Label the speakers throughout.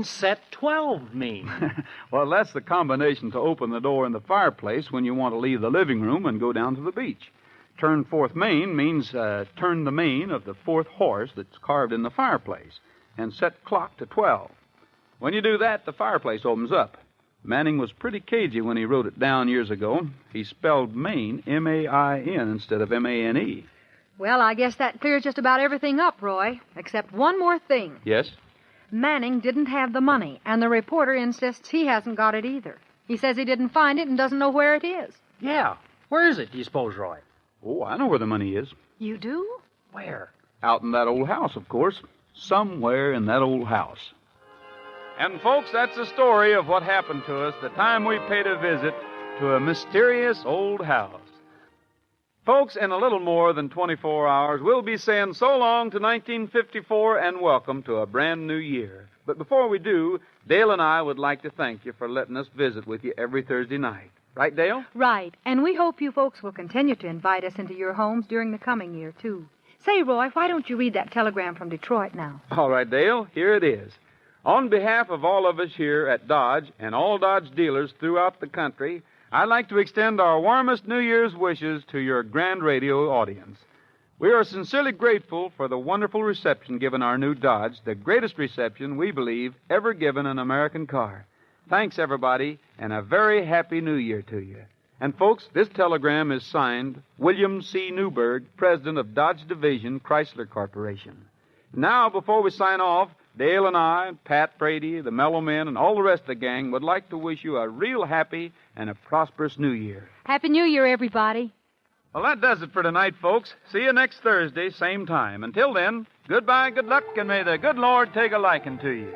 Speaker 1: set 12 mean?
Speaker 2: Well, that's the combination to open the door in the fireplace when you want to leave the living room and go down to the beach. Turn fourth main means turn the mane of the fourth horse that's carved in the fireplace and set clock to 12. When you do that, the fireplace opens up. Manning was pretty cagey when he wrote it down years ago. He spelled Maine, M-A-I-N, instead of M-A-N-E.
Speaker 3: Well, I guess that clears just about everything up, Roy, except one more thing.
Speaker 2: Yes?
Speaker 3: Manning didn't have the money, and the reporter insists he hasn't got it either. He says he didn't find it and doesn't know where it is.
Speaker 1: Yeah. Where is it, do you suppose, Roy?
Speaker 2: Oh, I know where the money is.
Speaker 3: You do?
Speaker 1: Where?
Speaker 2: Out in that old house, of course. Somewhere in that old house. And, folks, that's the story of what happened to us the time we paid a visit to a mysterious old house. Folks, in a little more than 24 hours, we'll be saying so long to 1954 and welcome to a brand new year. But before we do, Dale and I would like to thank you for letting us visit with you every Thursday night. Right, Dale?
Speaker 3: Right. And we hope you folks will continue to invite us into your homes during the coming year, too. Say, Roy, why don't you read that telegram from Detroit now?
Speaker 2: All right, Dale, here it is. On behalf of all of us here at Dodge and all Dodge dealers throughout the country, I'd like to extend our warmest New Year's wishes to your grand radio audience. We are sincerely grateful for the wonderful reception given our new Dodge, the greatest reception, we believe, ever given an American car. Thanks, everybody, and a very happy New Year to you. And, folks, this telegram is signed William C. Newberg, President of Dodge Division, Chrysler Corporation. Now, before we sign off, Dale and I, Pat Brady, the Mellow Men, and all the rest of the gang would like to wish you a real happy and a prosperous New Year.
Speaker 3: Happy New Year, everybody.
Speaker 2: Well, that does it for tonight, folks. See you next Thursday, same time. Until then, goodbye, good luck, and may the good Lord take a liking to you.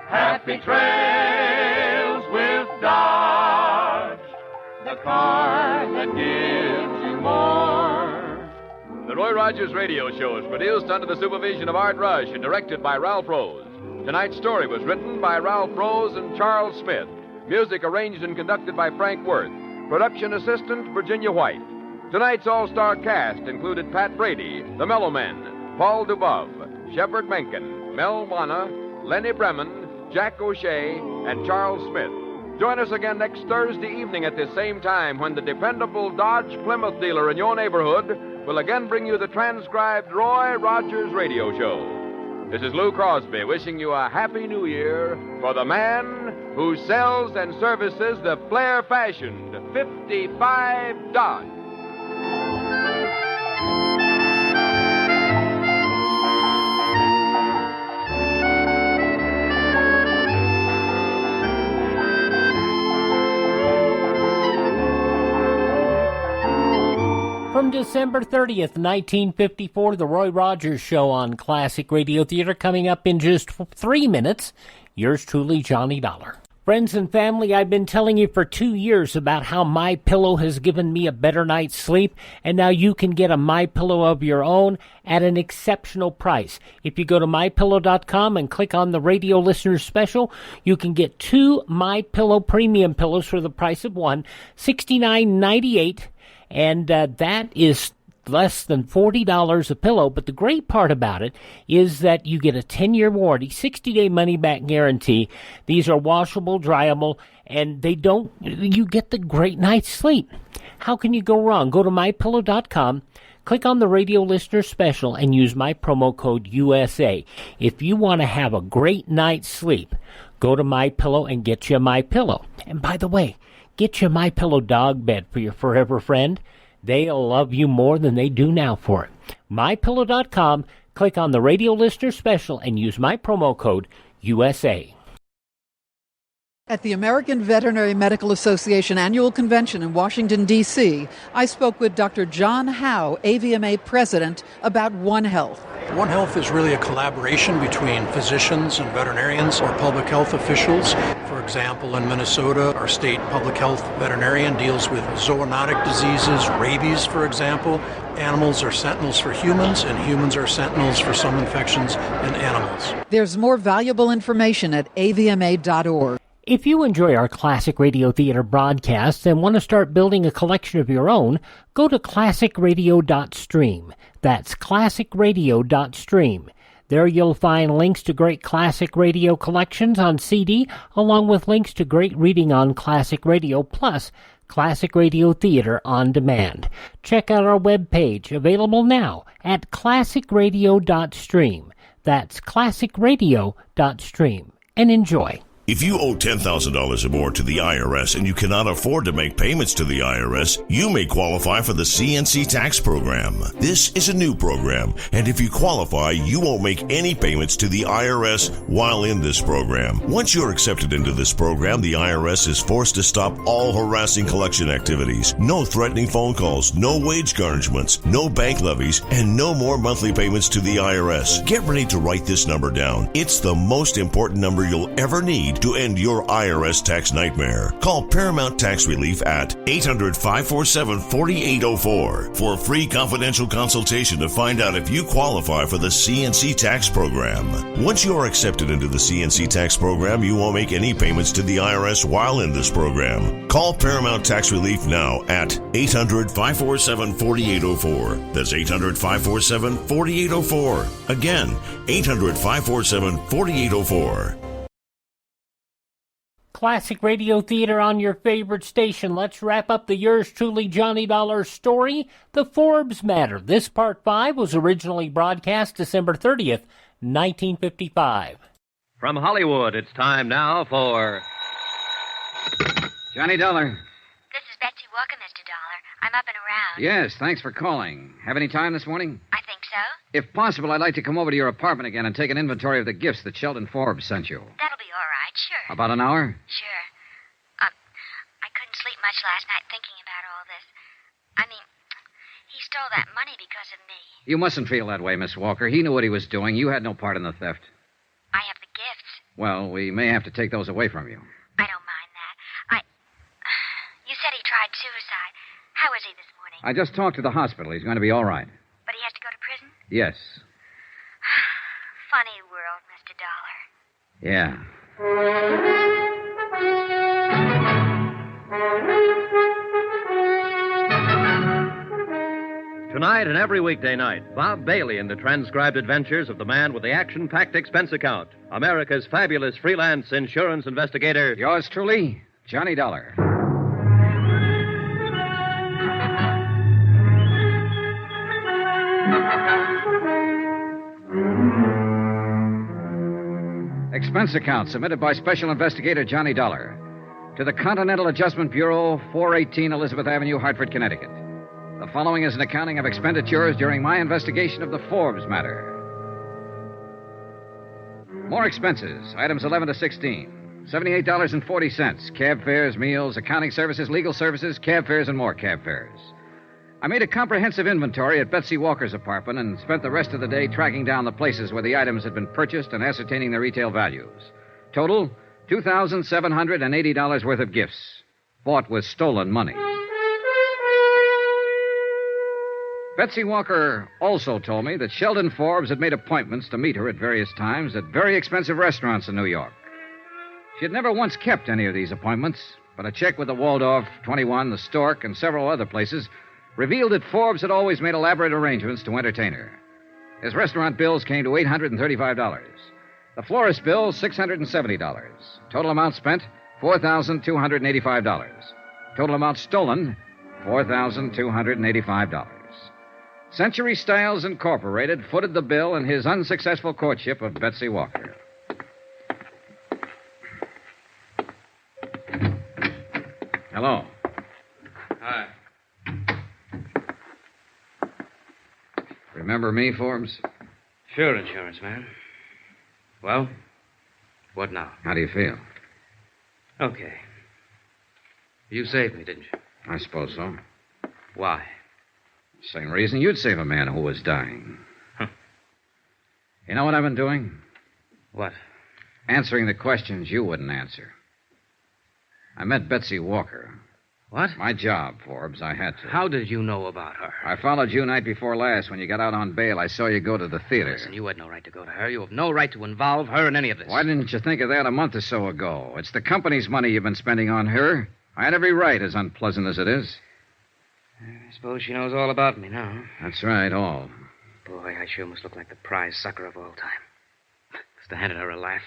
Speaker 4: Happy trails with Dodge, the car that gives you more.
Speaker 5: The Roy Rogers Radio Show is produced under the supervision of Art Rush and directed by Ralph Rose. Tonight's story was written by Ralph Rose and Charles Smith. Music arranged and conducted by Frank Worth. Production assistant, Virginia White. Tonight's all-star cast included Pat Brady, The Mellow Men, Paul Dubov, Shepard Mencken, Mel Wanna, Lenny Bremen, Jack O'Shea, and Charles Smith. Join us again next Thursday evening at this same time when the dependable Dodge Plymouth dealer in your neighborhood will again bring you the transcribed Roy Rogers Radio Show. This is Lou Crosby wishing you a Happy New Year for the man who sells and services the Flair-fashioned 55 Dodge.
Speaker 6: From December 30th, 1954, The Roy Rogers Show on Classic Radio Theater, coming up in just 3 minutes. Yours truly, Johnny Dollar. Friends and family, I've been telling you for 2 years about how MyPillow has given me a better night's sleep, and now you can get a MyPillow of your own at an exceptional price. If you go to MyPillow.com and click on the radio listeners special, you can get 2 MyPillow premium pillows for the price of one, $69.98. And that is less than $40 a pillow. But the great part about it is that you get a 10-year warranty, 60-day money-back guarantee. These are washable, dryable, and you get the great night's sleep. How can you go wrong? Go to MyPillow.com, click on the radio listener special, and use my promo code USA. If you want to have a great night's sleep, go to MyPillow and get you a MyPillow. And by the way, get your MyPillow dog bed for your forever friend. They'll love you more than they do now for it. MyPillow.com, click on the radio listener special, and use my promo code USA.
Speaker 7: At the American Veterinary Medical Association Annual Convention in Washington, D.C., I spoke with Dr. John Howe, AVMA President, about One Health.
Speaker 8: One Health is really a collaboration between physicians and veterinarians or public health officials. For example, in Minnesota, our state public health veterinarian deals with zoonotic diseases, rabies, for example. Animals are sentinels for humans, and humans are sentinels for some infections in animals.
Speaker 7: There's more valuable information at avma.org.
Speaker 6: If you enjoy our Classic Radio Theater broadcasts and want to start building a collection of your own, go to classicradio.stream. That's classicradio.stream. There you'll find links to great classic radio collections on CD, along with links to great reading on classic radio, plus classic radio theater on demand. Check out our webpage, available now at classicradio.stream. That's classicradio.stream. And enjoy.
Speaker 9: If you owe $10,000 or more to the IRS and you cannot afford to make payments to the IRS, you may qualify for the CNC tax program. This is a new program, and if you qualify, you won't make any payments to the IRS while in this program. Once you're accepted into this program, the IRS is forced to stop all harassing collection activities. No threatening phone calls, no wage garnishments, no bank levies, and no more monthly payments to the IRS. Get ready to write this number down. It's the most important number you'll ever need to end your IRS tax nightmare. Call Paramount Tax Relief at 800-547-4804 for a free confidential consultation to find out if you qualify for the CNC tax program. Once you are accepted into the CNC tax program, you won't make any payments to the IRS while in this program. Call Paramount Tax Relief now at 800-547-4804. That's 800-547-4804. Again, 800-547-4804.
Speaker 6: Classic Radio Theater on your favorite station. Let's wrap up the yours truly Johnny Dollar story, The Forbes Matter. This Part 5 was originally broadcast December 30th, 1955.
Speaker 10: From Hollywood, it's time now for...
Speaker 11: Johnny Dollar.
Speaker 12: This is Betsy Walker, Mr. Dollar. I'm up and around.
Speaker 11: Yes, thanks for calling. Have any time this morning?
Speaker 12: I think so.
Speaker 11: If possible, I'd like to come over to your apartment again and take an inventory of the gifts that Sheldon Forbes sent you.
Speaker 12: That'll be all right, sure.
Speaker 11: About an hour?
Speaker 12: Sure. I couldn't sleep much last night thinking about all this. I mean, he stole that money because of me.
Speaker 11: You mustn't feel that way, Miss Walker. He knew what he was doing. You had no part in the theft.
Speaker 12: I have the gifts.
Speaker 11: Well, we may have to take those away from you.
Speaker 12: I don't mind that. You said he tried suicide. How is he this morning?
Speaker 11: I just talked to the hospital. He's going to be all right.
Speaker 12: But he has to go to prison?
Speaker 11: Yes.
Speaker 12: Funny world, Mr. Dollar.
Speaker 11: Yeah.
Speaker 10: Tonight and every weekday night, Bob Bailey in the transcribed adventures of the man with the action-packed expense account, America's fabulous freelance insurance investigator.
Speaker 11: Yours truly, Johnny Dollar. Expense account submitted by Special Investigator Johnny Dollar to the Continental Adjustment Bureau, 418 Elizabeth Avenue, Hartford, Connecticut. The following is an accounting of expenditures during my investigation of the Forbes matter. More expenses, items 11 to 16. $78.40. Cab fares, meals, accounting services, legal services, cab fares, and more cab fares. I made a comprehensive inventory at Betsy Walker's apartment and spent the rest of the day tracking down the places where the items had been purchased and ascertaining their retail values. Total, $2,780 worth of gifts, bought with stolen money. Betsy Walker also told me that Sheldon Forbes had made appointments to meet her at various times at very expensive restaurants in New York. She had never once kept any of these appointments, but a check with the Waldorf, 21, the Stork, and several other places revealed that Forbes had always made elaborate arrangements to entertain her. His restaurant bills came to $835. The florist bill, $670. Total amount spent, $4,285. Total amount stolen, $4,285. Century Styles Incorporated footed the bill in his unsuccessful courtship of Betsy Walker. Hello.
Speaker 13: Hi.
Speaker 11: Remember me, Forbes?
Speaker 13: Sure, insurance man. Well, what now?
Speaker 11: How do you feel?
Speaker 13: Okay. You saved me, didn't you?
Speaker 11: I suppose so.
Speaker 13: Why?
Speaker 11: Same reason you'd save a man who was dying.
Speaker 13: Huh.
Speaker 11: You know what I've been doing?
Speaker 13: What?
Speaker 11: Answering the questions you wouldn't answer. I met Betsy Walker.
Speaker 13: What?
Speaker 11: My job, Forbes. I had to.
Speaker 13: How did you know about her?
Speaker 11: I followed you night before last when you got out on bail. I saw you go to the theater.
Speaker 13: Listen, you had no right to go to her. You have no right to involve her in any of this.
Speaker 11: Why didn't you think of that a month or so ago? It's the company's money you've been spending on her. I had every right, as unpleasant as it is.
Speaker 13: I suppose she knows all about me now.
Speaker 11: That's right, all.
Speaker 13: Boy, I sure must look like the prize sucker of all time. Must have handed her a laugh.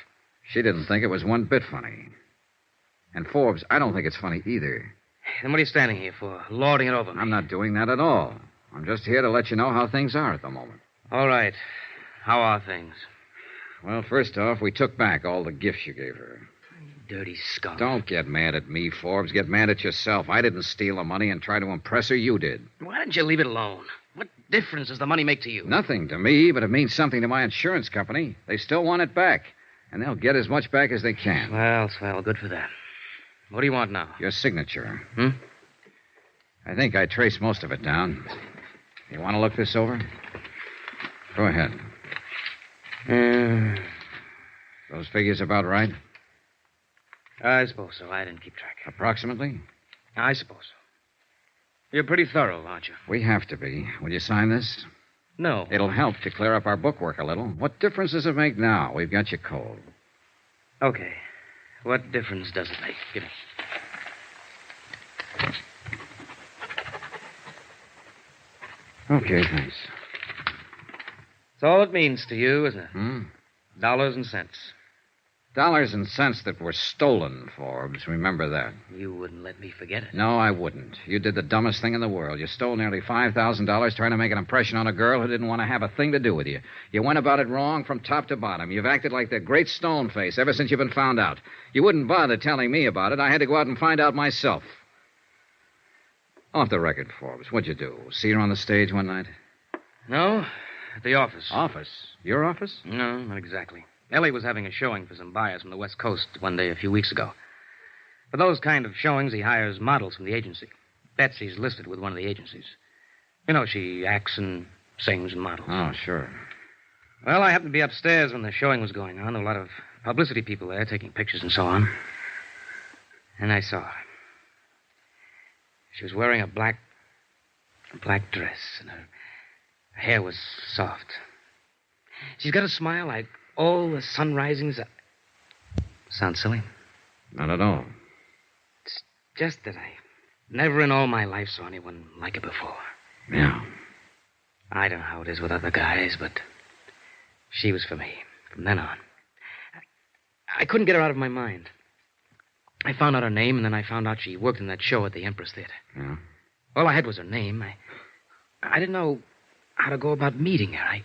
Speaker 11: She didn't think it was one bit funny. And Forbes, I don't think it's funny either.
Speaker 13: Then what are you standing here for? Lording it over me?
Speaker 11: I'm not doing that at all. I'm just here to let you know how things are at the moment.
Speaker 13: All right. How are things?
Speaker 11: Well, first off, we took back all the gifts you gave her.
Speaker 13: Dirty skunk.
Speaker 11: Don't get mad at me, Forbes. Get mad at yourself. I didn't steal the money and try to impress her. You did.
Speaker 13: Why didn't you leave it alone? What difference does the money make to you?
Speaker 11: Nothing to me, but it means something to my insurance company. They still want it back, and they'll get as much back as they can.
Speaker 13: Well, swell. Good for them. What do you want now?
Speaker 11: Your signature.
Speaker 13: Hmm?
Speaker 11: I think I traced most of it down. You want to look this over? Go ahead. Those figures about right?
Speaker 13: I suppose so. I didn't keep track.
Speaker 11: Approximately?
Speaker 13: I suppose so. You're pretty thorough, aren't you?
Speaker 11: We have to be. Will you sign this?
Speaker 13: No.
Speaker 11: It'll help to clear up our bookwork a little. What difference does it make now? We've got you cold.
Speaker 13: Okay. What difference does it make? Give me.
Speaker 11: Okay, thanks.
Speaker 13: That's all it means to you, isn't it?
Speaker 11: Hmm?
Speaker 13: Dollars and cents.
Speaker 11: Dollars and cents that were stolen, Forbes. Remember that.
Speaker 13: You wouldn't let me forget it.
Speaker 11: No, I wouldn't. You did the dumbest thing in the world. You stole nearly $5,000 trying to make an impression on a girl who didn't want to have a thing to do with you. You went about it wrong from top to bottom. You've acted like the great stone face ever since you've been found out. You wouldn't bother telling me about it. I had to go out and find out myself. Off the record, Forbes. What'd you do? See her on the stage one night?
Speaker 13: No, at the office.
Speaker 11: Office? Your office?
Speaker 13: No, not exactly. Ellie was having a showing for some buyers from the West Coast one day a few weeks ago. For those kind of showings, he hires models from the agency. Betsy's listed with one of the agencies. You know, she acts and sings and models.
Speaker 11: Oh, sure.
Speaker 13: Well, I happened to be upstairs when the showing was going on. There were a lot of publicity people there taking pictures and so on. And I saw her. She was wearing a black dress, and her hair was soft. She's got a smile like all the sun risings. Sounds silly?
Speaker 11: Not at all.
Speaker 13: It's just that I never in all my life saw anyone like her before.
Speaker 11: Yeah.
Speaker 13: I don't know how it is with other guys, but she was for me from then on. I couldn't get her out of my mind. I found out her name, and then I found out she worked in that show at the Empress Theater.
Speaker 11: Yeah?
Speaker 13: All I had was her name. I didn't know how to go about meeting her.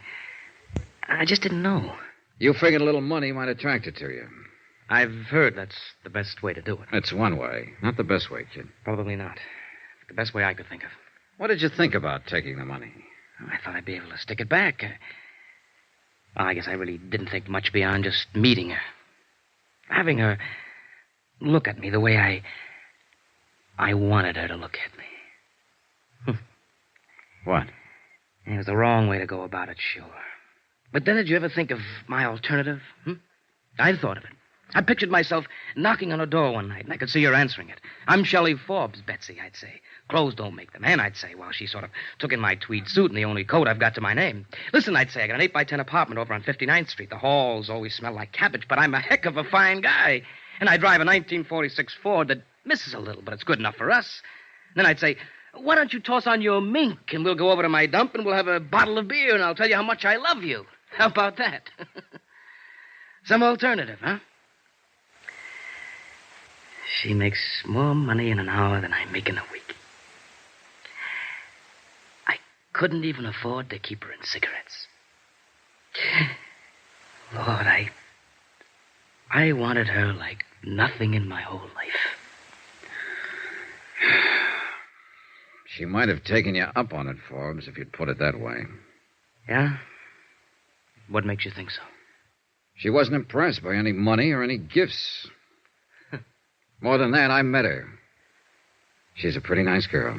Speaker 13: I just didn't know.
Speaker 11: You figured a little money might attract her to you.
Speaker 13: I've heard that's the best way to do it.
Speaker 11: It's one way. Not the best way, kid.
Speaker 13: Probably not. The best way I could think of.
Speaker 11: What did you think about taking the money?
Speaker 13: I thought I'd be able to stick it back. Well, I guess I really didn't think much beyond just meeting her. Having her look at me the way I wanted her to look at me.
Speaker 11: What?
Speaker 13: It was the wrong way to go about it, sure. But then did you ever think of my alternative? I'd thought of it. I pictured myself knocking on her door one night, and I could see her answering it. "I'm Shelley Forbes, Betsy," I'd say. "Clothes don't make the man," I'd say, while she sort of took in my tweed suit and the only coat I've got to my name. "Listen," I'd say, "I got an 8x10 apartment over on 59th Street. The halls always smell like cabbage, but I'm a heck of a fine guy. And I drive a 1946 Ford that misses a little, but it's good enough for us." And then I'd say, "Why don't you toss on your mink, and we'll go over to my dump, and we'll have a bottle of beer, and I'll tell you how much I love you." How about that? Some alternative, huh? She makes more money in an hour than I make in a week. I couldn't even afford to keep her in cigarettes. Lord, I wanted her like nothing in my whole life.
Speaker 11: She might have taken you up on it, Forbes, if you'd put it that way.
Speaker 13: Yeah? What makes you think so?
Speaker 11: She wasn't impressed by any money or any gifts. More than that, I met her. She's a pretty nice girl.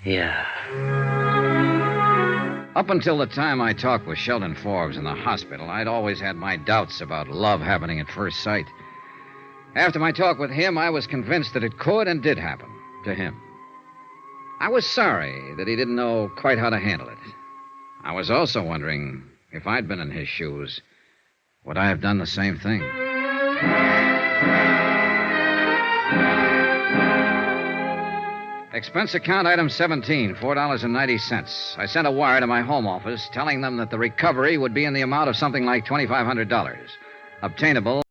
Speaker 13: Yeah.
Speaker 11: Up until the time I talked with Sheldon Forbes in the hospital, I'd always had my doubts about love happening at first sight. After my talk with him, I was convinced that it could and did happen to him. I was sorry that he didn't know quite how to handle it. I was also wondering, if I'd been in his shoes, would I have done the same thing? Expense account item 17, $4.90. I sent a wire to my home office telling them that the recovery would be in the amount of something like $2,500. Obtainable